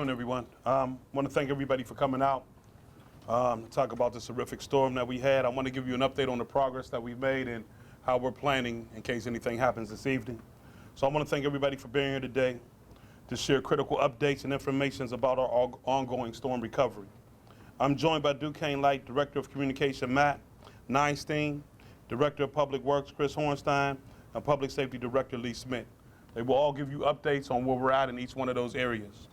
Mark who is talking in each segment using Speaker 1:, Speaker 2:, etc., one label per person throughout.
Speaker 1: morning, everyone. I want to thank everybody for coming out to talk about this horrific storm that we had. I want to give you an update on the progress that we've made and how we're planning in case anything happens this evening. So I want to thank everybody for being here today to share critical updates and information about our ongoing storm recovery. I'm joined by Duquesne Light Director of Communication, Matt Neinstein, Director of Public Works, Chris Hornstein, and Public Safety Director, Lee Smith. They will all give you updates on where we're at in each one of those areas.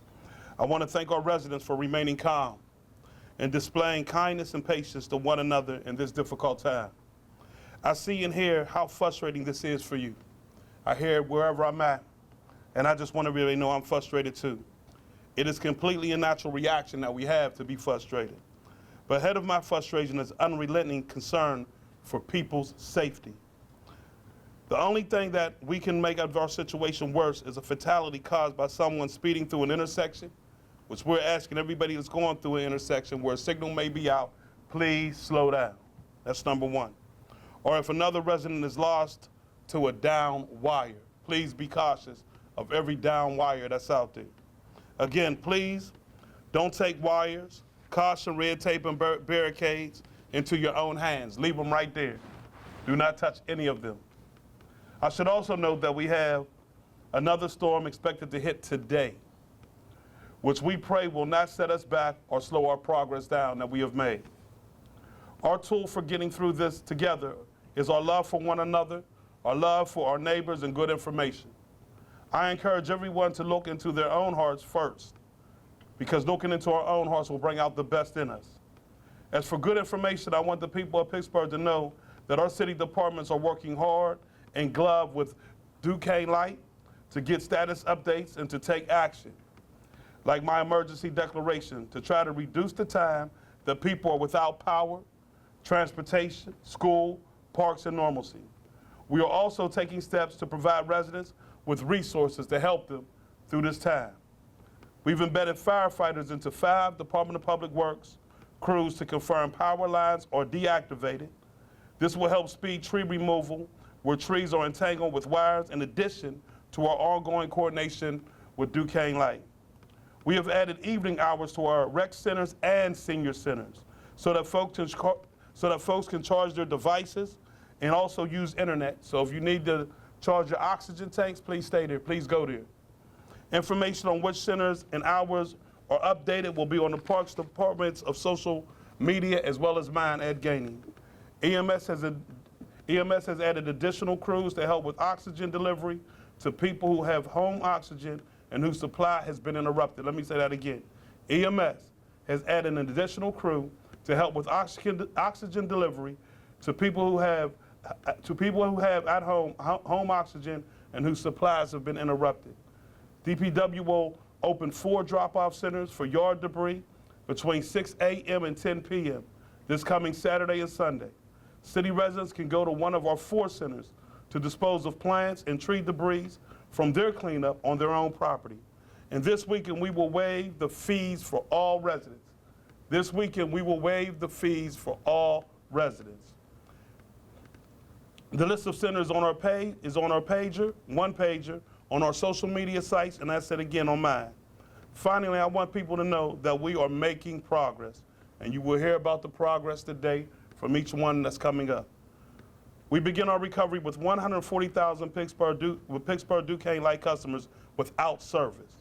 Speaker 1: I want to thank our residents for remaining calm and displaying kindness and patience to one another in this difficult time. I see and hear how frustrating this is for you. I hear it wherever I'm at, and I just want to really know I'm frustrated too. It is completely a natural reaction that we have to be frustrated. But ahead of my frustration is unrelenting concern for people's safety. The only thing that we can make of our situation worse is a fatality caused by someone speeding through an intersection, which we're asking everybody that's going through an intersection where a signal may be out, please slow down. That's number one. Or if another resident is lost to a down wire, please be cautious of every down wire that's out there. Again, please don't take wires, caution, red tape, and barricades into your own hands. Leave them right there. Do not touch any of them. I should also note that we have another storm expected to hit today, which we pray will not set us back or slow our progress down that we have made. Our tool for getting through this together is our love for one another, our love for our neighbors, and good information. I encourage everyone to look into their own hearts first, because looking into our own hearts will bring out the best in us. As for good information, I want the people of Pittsburgh to know that our city departments are working hard and gloved with Duquesne Light to get status updates and to take action, like my emergency declaration, to try to reduce the time that people are without power, transportation, school, parks, and normalcy. We are also taking steps to provide residents with resources to help them through this time. We've embedded firefighters into 5 Department of Public Works crews to confirm power lines are deactivated. This will help speed tree removal where trees are entangled with wires, in addition to our ongoing coordination with Duquesne Light. We have added evening hours to our rec centers and senior centers so that folks can charge their devices and also use internet. So if you need to charge your oxygen tanks, please stay there, please go there. Information on which centers and hours are updated will be on the Parks Department's of social media as well as mine, Ed Gainey. EMS has added additional crews to help with oxygen delivery to people who have home oxygen and whose supply has been interrupted. Let me say that again. EMS has added an additional crew to help with oxygen delivery to people who have at home oxygen and whose supplies have been interrupted. DPW will open 4 drop-off centers for yard debris between 6 a.m. and 10 p.m. this coming Saturday and Sunday. City residents can go to one of our 4 centers to dispose of plants and tree debris from their cleanup on their own property. And this weekend, we will waive the fees for all residents. This weekend, we will waive the fees for all residents. The list of centers on our page is on our pager, one pager, on our social media sites, and I said again on mine. Finally, I want people to know that we are making progress, and you will hear about the progress today from each one that's coming up. We begin our recovery with 140,000 Pittsburgh Duquesne Light customers without service.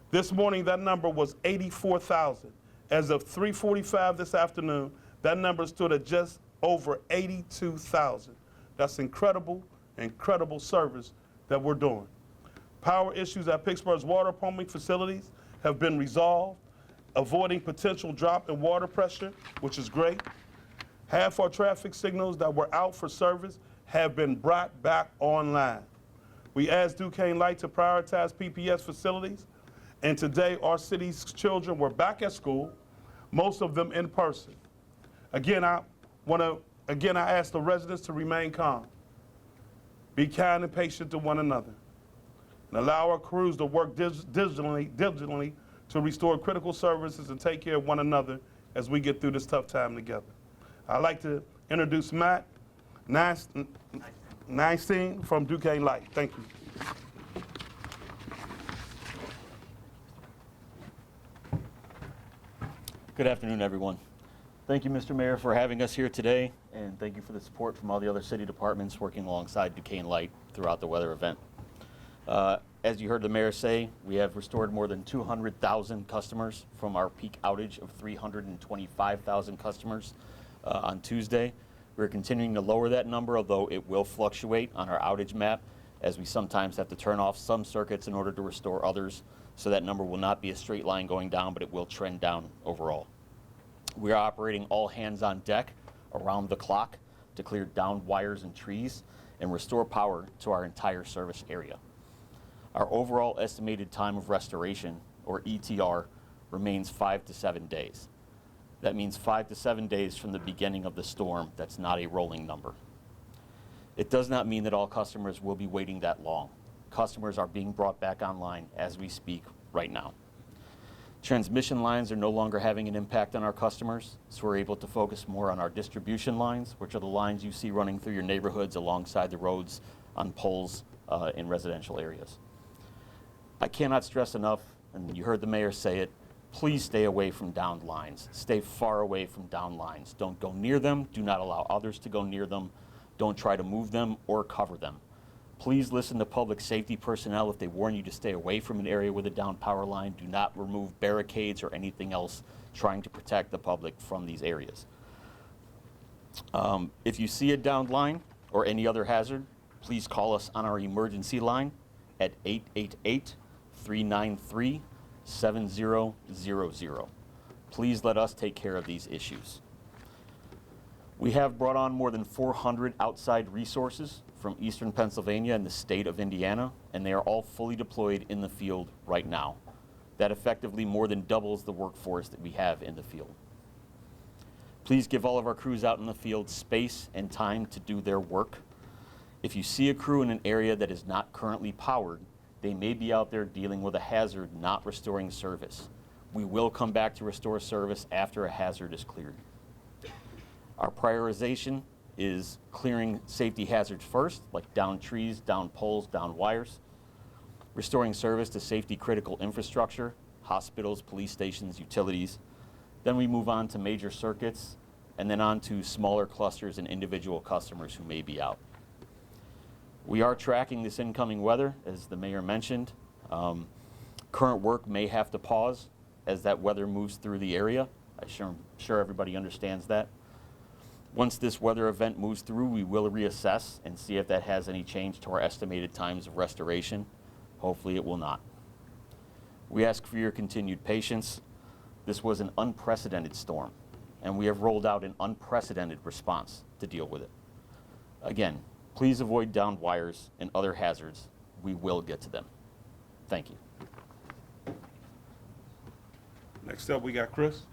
Speaker 1: This morning, that number was 84,000. As of 3:45 this afternoon, that number stood at just over 82,000. That's incredible, incredible service that we're doing. Power issues at Pittsburgh's water pumping facilities have been resolved, avoiding potential drop in water pressure, which is great. Half our traffic signals that were out for service have been brought back online. We asked Duquesne Light to prioritize PPS facilities, and today our city's children were back at school, most of them in person. Again, I ask the residents to remain calm, be kind and patient to one another, and allow our crews to work diligently to restore critical services and take care of one another as we get through this tough time together. I'd like to introduce Matt Neinstein from Duquesne Light. Thank you.
Speaker 2: Good afternoon, everyone. Thank you, Mr. Mayor, for having us here today, and thank you for the support from all the other city departments working alongside Duquesne Light throughout the weather event. As you heard the mayor say, we have restored more than 200,000 customers from our peak outage of 325,000 customers on Tuesday. We're continuing to lower that number, although it will fluctuate on our outage map, as we sometimes have to turn off some circuits in order to restore others. So that number will not be a straight line going down, but it will trend down overall. We are operating all hands on deck around the clock to clear down wires and trees and restore power to our entire service area. Our overall estimated time of restoration, or ETR, remains 5 to 7 days. That means 5 to 7 days from the beginning of the storm. That's not a rolling number. It does not mean that all customers will be waiting that long. Customers are being brought back online as we speak right now. Transmission lines are no longer having an impact on our customers, so we're able to focus more on our distribution lines, which are the lines you see running through your neighborhoods alongside the roads on poles in residential areas. I cannot stress enough, and you heard the mayor say it, please stay away from downed lines. Stay far away from downed lines. Don't go near them. Do not allow others to go near them. Don't try to move them or cover them. Please listen to public safety personnel if they warn you to stay away from an area with a downed power line. Do not remove barricades or anything else trying to protect the public from these areas. If you see a downed line or any other hazard, please call us on our emergency line at 888-393-7000. Please let us take care of these issues. We have brought on more than 400 outside resources from Eastern Pennsylvania and the state of Indiana, and they are all fully deployed in the field right now. That effectively more than doubles the workforce that we have in the field. Please give all of our crews out in the field space and time to do their work. If you see a crew in an area that is not currently powered, they may be out there dealing with a hazard, not restoring service. We will come back to restore service after a hazard is cleared. Our prioritization is clearing safety hazards first, like down trees, down poles, down wires, restoring service to safety critical infrastructure, hospitals, police stations, utilities. Then we move on to major circuits, and then on to smaller clusters and individual customers who may be out. We are tracking this incoming weather, as the mayor mentioned. Current work may have to pause as that weather moves through the area. I'm sure everybody understands that. Once this weather event moves through, we will reassess and see if that has any change to our estimated times of restoration. Hopefully it will not. We ask for your continued patience. This was an unprecedented storm, and we have rolled out an unprecedented response to deal with it. Again, please avoid downed wires and other hazards. We will get to them. Thank you.
Speaker 1: Next up, we got Chris.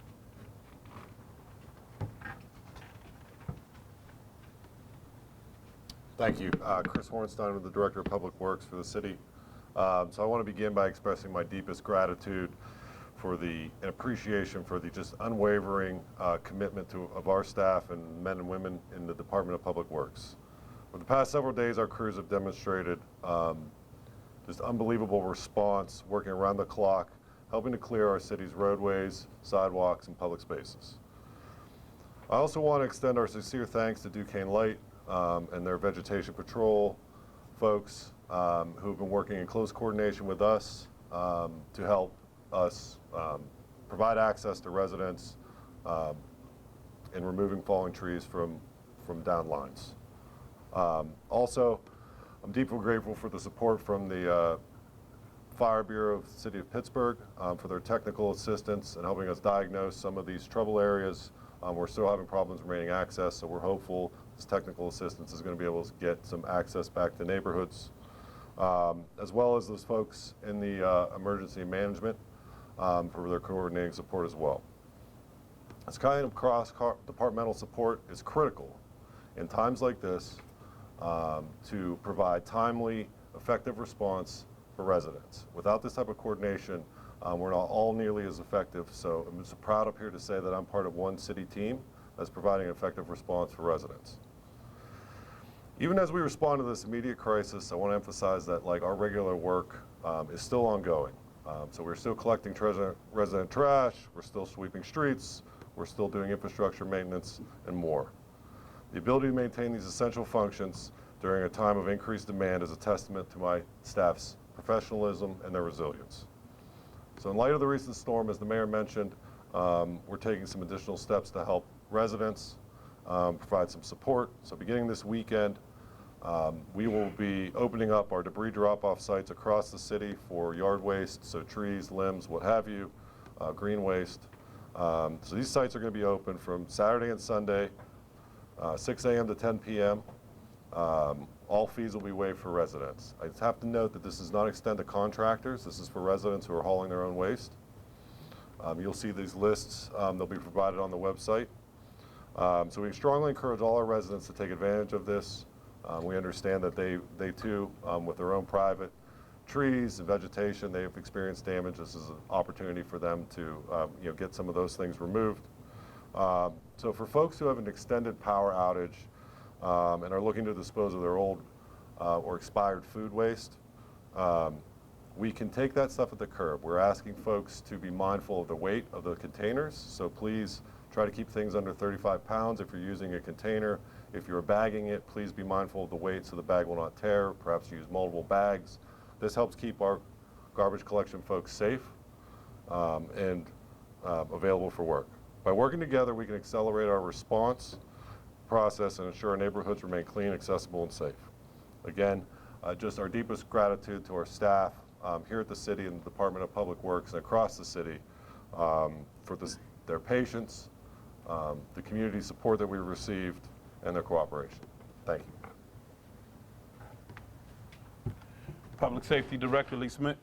Speaker 3: Thank you. Chris Hornstein, the Director of Public Works for the city. So I want to begin by expressing my deepest gratitude for and appreciation for the just unwavering commitment of our staff and men and women in the Department of Public Works. For the past several days, our crews have demonstrated just unbelievable response, working around the clock, helping to clear our city's roadways, sidewalks, and public spaces. I also want to extend our sincere thanks to Duquesne Light and their vegetation patrol folks who have been working in close coordination with us to help us provide access to residents in removing falling trees from down lines. Also, I'm deeply grateful for the support from the Fire Bureau of the City of Pittsburgh for their technical assistance and helping us diagnose some of these trouble areas. We're still having problems remaining access, so we're hopeful this technical assistance is going to be able to get some access back to neighborhoods, as well as those folks in the emergency management for their coordinating support as well. This kind of cross-departmental support is critical in times like this to provide timely, effective response for residents. Without this type of coordination, we're not all nearly as effective, so I'm just proud up here to say that I'm part of one city team that's providing an effective response for residents. Even as we respond to this immediate crisis, I want to emphasize that our regular work is still ongoing. So we're still collecting resident trash, we're still sweeping streets, we're still doing infrastructure maintenance and more. The ability to maintain these essential functions during a time of increased demand is a testament to my staff's professionalism and their resilience. So in light of the recent storm, as the mayor mentioned, we're taking some additional steps to help residents, provide some support. So beginning this weekend, we will be opening up our debris drop-off sites across the city for yard waste, so trees, limbs, what have you, green waste. So these sites are going to be open from Saturday and Sunday, 6 a.m. to 10 p.m. All fees will be waived for residents. I just have to note that this does not extend to contractors. This is for residents who are hauling their own waste. You'll see these lists. They'll be provided on the website. So we strongly encourage all our residents to take advantage of this. We understand that they too, with their own private trees and vegetation, they have experienced damage. This is an opportunity for them to get some of those things removed. So for folks who have an extended power outage and are looking to dispose of their old or expired food waste, we can take that stuff at the curb. We're asking folks to be mindful of the weight of the containers, so please try to keep things under 35 pounds if you're using a container. If you're bagging it, please be mindful of the weight so the bag will not tear. Perhaps use multiple bags. This helps keep our garbage collection folks safe and available for work. By working together, we can accelerate our response process and ensure our neighborhoods remain clean, accessible, and safe. Again, just our deepest gratitude to our staff here at the city and the Department of Public Works and across the city for their patience, the community support that we received, and their cooperation. Thank you.
Speaker 1: Public Safety Director Lee Smith.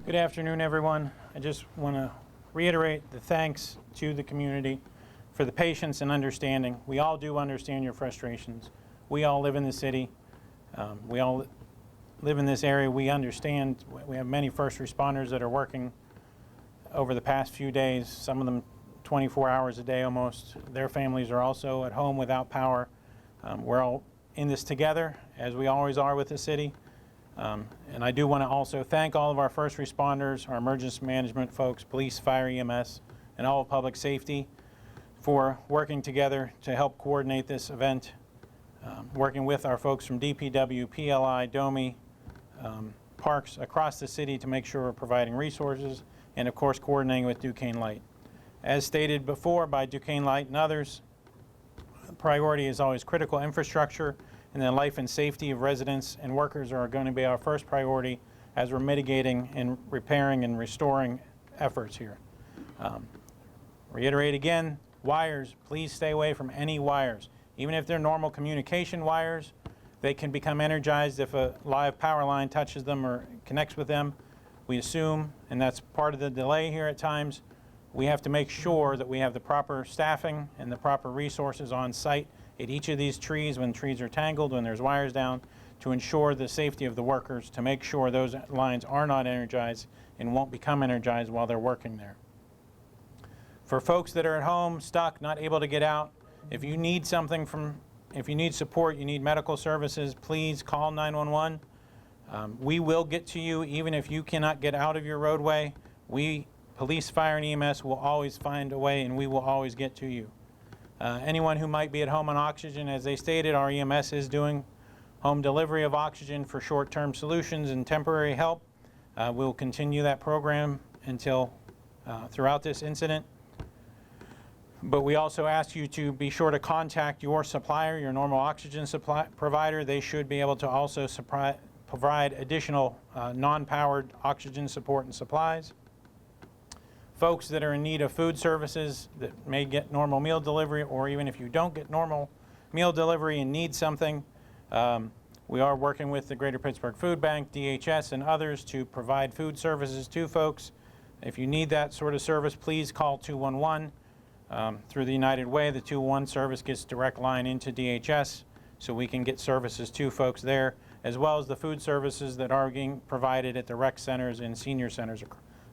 Speaker 4: Good afternoon, everyone. I just want to reiterate the thanks to the community for the patience and understanding. We all do understand your frustrations. We all live in the city. We all live in this area. We understand. We have many first responders that are working over the past few days, some of them 24 hours a day almost. Their families are also at home without power. We're all in this together, as we always are with the city. And I do want to also thank all of our first responders, our emergency management folks, police, fire, EMS, and all of public safety for working together to help coordinate this event, working with our folks from DPW, PLI, DOMI, parks across the city to make sure we're providing resources, and of course coordinating with Duquesne Light. As stated before by Duquesne Light and others, priority is always critical infrastructure, and the life and safety of residents and workers are going to be our first priority as we're mitigating and repairing and restoring efforts here. Reiterate again, wires, please stay away from any wires. Even if they're normal communication wires, they can become energized if a live power line touches them or connects with them. We assume, and that's part of the delay here at times, we have to make sure that we have the proper staffing and the proper resources on site at each of these trees when trees are tangled, when there's wires down, to ensure the safety of the workers, to make sure those lines are not energized and won't become energized while they're working there. For folks that are at home, stuck, not able to get out, if you need something if you need support, you need medical services, please call 911. We will get to you even if you cannot get out of your roadway. We, police, fire, and EMS will always find a way, and we will always get to you. Anyone who might be at home on oxygen, as they stated, our EMS is doing home delivery of oxygen for short-term solutions and temporary help. We'll continue that program until throughout this incident. But we also ask you to be sure to contact your supplier, your normal oxygen supply provider. They should be able to also provide additional non-powered oxygen support and supplies. Folks that are in need of food services that may get normal meal delivery, or even if you don't get normal meal delivery and need something, we are working with the Greater Pittsburgh Food Bank, DHS, and others to provide food services to folks. If you need that sort of service, please call 211. Through the United Way, the 211 service gets direct line into DHS, so we can get services to folks there, as well as the food services that are being provided at the rec centers and senior centers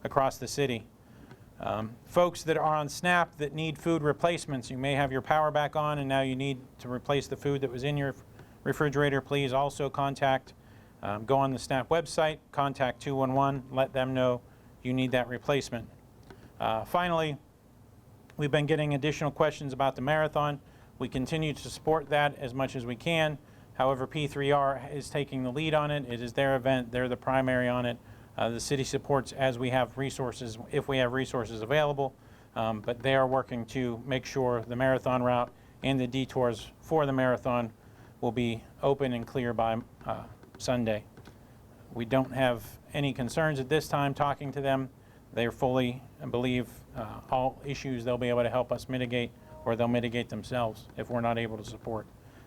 Speaker 4: across the city. Folks that are on SNAP that need food replacements, you may have your power back on and now you need to replace the food that was in your refrigerator, please also go on the SNAP website, contact 211, let them know you need that replacement. Finally, we've been getting additional questions about the marathon. We continue to support that as much as we can. However, P3R is taking the lead on it. It is their event. They're the primary on it. The city supports as we have resources, if we have resources available, but they are working to make sure the marathon route and the detours for the marathon will be open and clear by Sunday. We don't have any concerns at this time talking to them. They're fully, I believe, all issues they'll be able to help us mitigate, or they'll mitigate themselves if we're not able to support.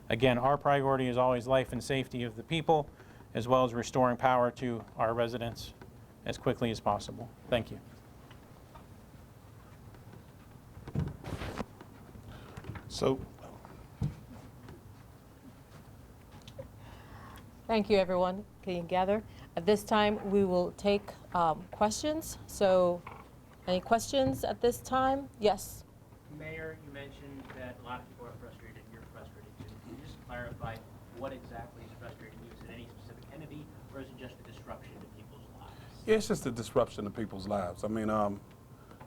Speaker 4: Again, our priority is always life and safety of the people, as well as restoring power to our residents as quickly as possible. Thank you.
Speaker 1: So,
Speaker 5: Thank you, everyone. Can you gather? At this time, we will take questions. So, any questions at this time? Yes.
Speaker 6: Mayor, you mentioned that a lot of people are frustrated, and you're frustrated too. Can you just clarify what exactly is frustrating you? Is it any specific entity, or is it just a disruption to people's lives?
Speaker 1: yeah, it's just a disruption to people's lives. I mean,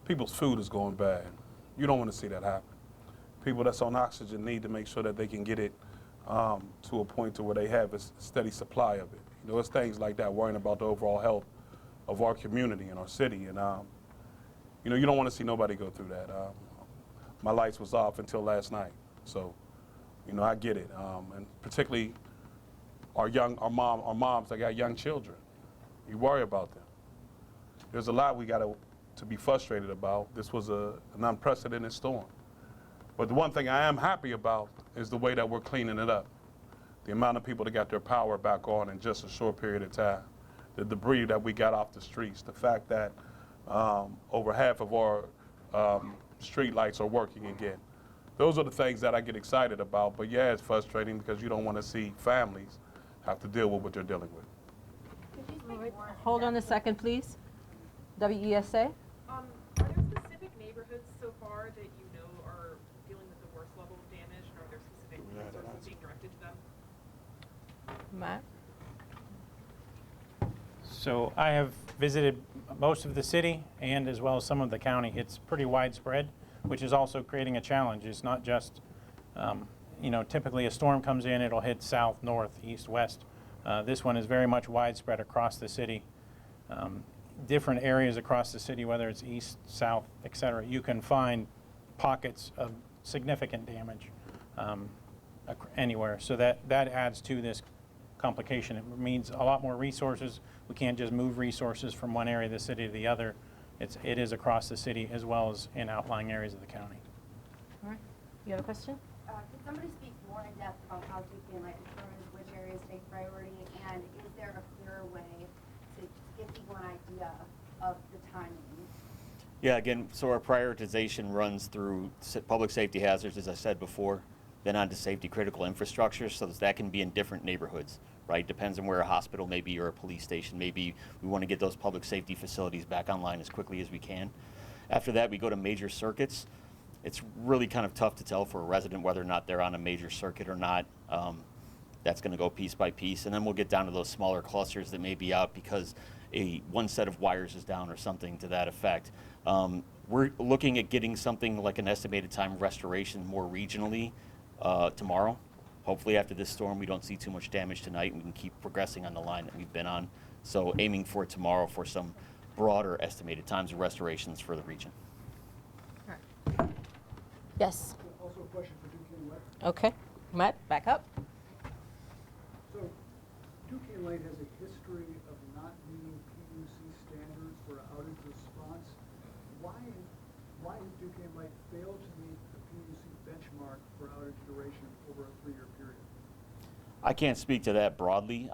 Speaker 1: people's food is going bad. You don't want to see that happen. People that's on oxygen need to make sure that they can get it to a point to where they have a steady supply of it. You know, it's things like that, worrying about the overall health of our community and our city. And, you know, you don't want to see nobody go through that. My lights was off until last night. So, you know, I get it. And particularly our moms that got young children. You worry about them. There's a lot we got to be frustrated about. This was an unprecedented storm. But the one thing I am happy about is the way that we're cleaning it up. The amount of people that got their power back on in just a short period of time. The debris that we got off the streets. The fact that over half of our street lights are working again. Those are the things that I get excited about. But yeah, it's frustrating because you don't want to see families have to deal with what they're dealing with.
Speaker 5: All right. Hold on a second, please. WESA?
Speaker 7: Are there specific neighborhoods so far that you know are dealing with the worst level of damage, and are there specific resources being directed to them?
Speaker 5: Matt?
Speaker 4: So I have visited most of the city and as well as some of the county. It's pretty widespread, which is also creating a challenge. It's not just, you know, typically a storm comes in, it'll hit south, north, east, west. This one is very much widespread across the city. Different areas across the city, whether it's east, south, et cetera, you can find pockets of significant damage anywhere. So that adds to this complication. It means a lot more resources. We can't just move resources from one area of the city to the other. It is across the city as well as in outlying areas of the county.
Speaker 5: All right. You have a question?
Speaker 8: Could somebody speak more in depth about how Duquesne Light determines which areas take priority, and is there a clearer way to give people an idea of the timing?
Speaker 2: Yeah, again, so our prioritization runs through public safety hazards, as I said before, then on to safety critical infrastructure, so that can be in different neighborhoods, right? Depends on where a hospital may be or a police station. Maybe we want to get those public safety facilities back online as quickly as we can. After that, we go to major circuits. It's really kind of tough to tell for a resident whether or not they're on a major circuit or not. That's going to go piece by piece, and then we'll get down to those smaller clusters that may be out because one set of wires is down or something to that effect. We're looking at getting something like an estimated time of restoration more regionally tomorrow. Hopefully after this storm we don't see too much damage tonight and we can keep progressing on the line that we've been on. So aiming for tomorrow for some broader estimated times of restorations for the region.
Speaker 5: Yes.
Speaker 9: Also a question for Duquesne Light.
Speaker 5: Okay. Matt, back up.
Speaker 9: So Duquesne Light has a history of not meeting PUC standards for outage response. Why has Duquesne Light failed to meet the PUC benchmark for outage duration over a 3-year period?
Speaker 2: I can't speak to that broadly.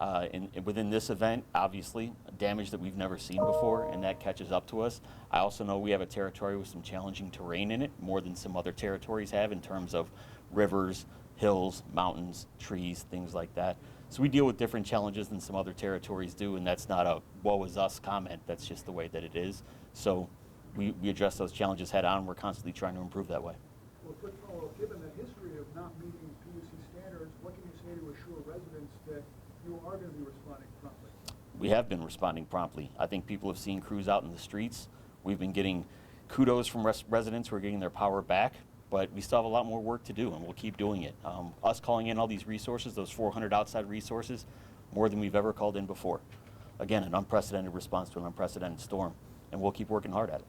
Speaker 2: Within this event, obviously, damage that we've never seen before, and that catches up to us. I also know we have a territory with some challenging terrain in it, more than some other territories have in terms of rivers, hills, mountains, trees, things like that. So we deal with different challenges than some other territories do, and that's not a woe is us comment. That's just the way that it is. So we address those challenges head on. We're constantly trying to improve that way.
Speaker 9: Well, quick follow-up, given the history of not meeting PUC standards, what can you say to assure residents that you are going to be responding promptly?
Speaker 2: We have been responding promptly. I think people have seen crews out in the streets. We've been getting kudos from residents who are getting their power back, but we still have a lot more work to do, and we'll keep doing it. Us calling in all these resources, those 400 outside resources, more than we've ever called in before. Again, an unprecedented response to an unprecedented storm, and we'll keep working hard at it.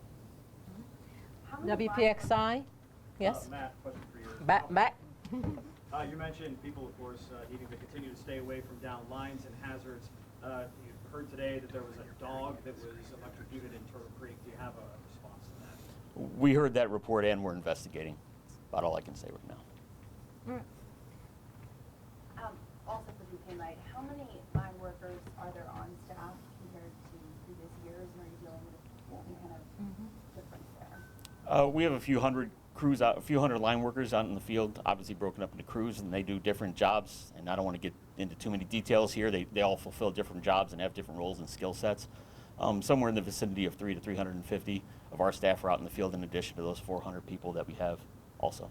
Speaker 8: How many
Speaker 5: WPXI, yes?
Speaker 10: Matt, question for you.
Speaker 5: Back.
Speaker 10: You mentioned people, of course, needing to continue to stay away from down lines and hazards. You heard today that there was a dog that was electrocuted in Turtle Creek. Do you have a response to that?
Speaker 2: We heard that report and we're investigating. About all I can say right now.
Speaker 8: Also for Duquesne Light, how many line workers are there on staff compared to previous years, and are you dealing with any kind of difference there?
Speaker 2: We have a few hundred crews out, a few hundred line workers out in the field, obviously broken up into crews, and they do different jobs. And I don't want to get into too many details here. They all fulfill different jobs and have different roles and skill sets. Somewhere in the vicinity of 300 to 350 of our staff are out in the field, in addition to those 400 people that we have also.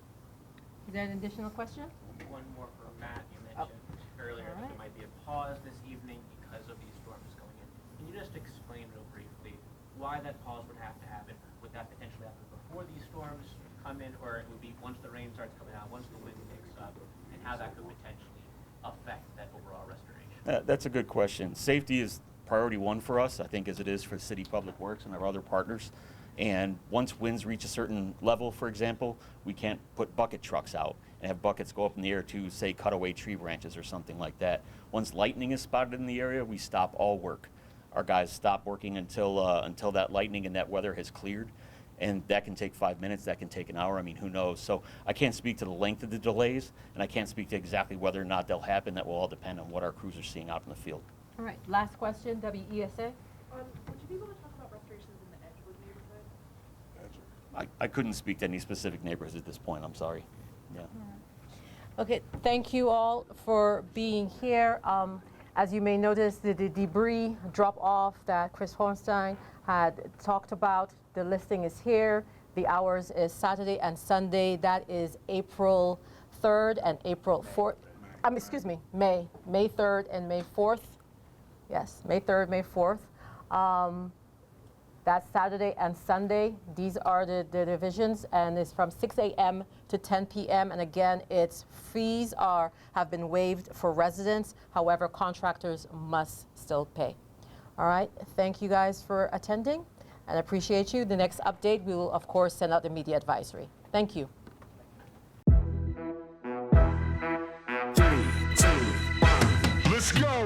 Speaker 5: Is there an additional question?
Speaker 6: One more for Matt. You mentioned earlier that there might be a pause this evening because of these storms going in. Can you just explain real briefly why that pause would have to happen? Would that potentially happen before these storms come in, or it would be once the rain starts coming out, once the wind picks up, and how that could potentially affect that overall restoration?
Speaker 2: That's a good question. Safety is priority one for us, I think, as it is for City Public Works and our other partners. And once winds reach a certain level, for example, we can't put bucket trucks out and have buckets go up in the air to, say, cut away tree branches or something like that. Once lightning is spotted in the area, we stop all work. Our guys stop working until that lightning and that weather has cleared. And that can take 5 minutes, that can take an hour, I mean, who knows? So I can't speak to the length of the delays, and I can't speak to exactly whether or not they'll happen. That will all depend on what our crews are seeing out in the field.
Speaker 5: All right, last question, WESA.
Speaker 7: Would you be able to talk about restorations in the Edgewood neighborhood?
Speaker 2: I couldn't speak to any specific neighborhoods at this point, I'm sorry. Yeah.
Speaker 5: Okay, thank you all for being here. As you may notice, the debris drop-off that Chris Hornstein had talked about, the listing is here. The hours is Saturday and Sunday. That is April 3rd and April 4th. Excuse me, May 3rd and May 4th. Yes, May 3rd, May 4th. That's Saturday and Sunday. These are the divisions, and it's from 6 a.m. to 10 p.m. And again, its fees have been waived for residents. However, contractors must still pay. All right, thank you guys for attending, and appreciate you. The next update, we will, of course, send out the media advisory. Thank you.
Speaker 11: 3, 2, 1, let's go.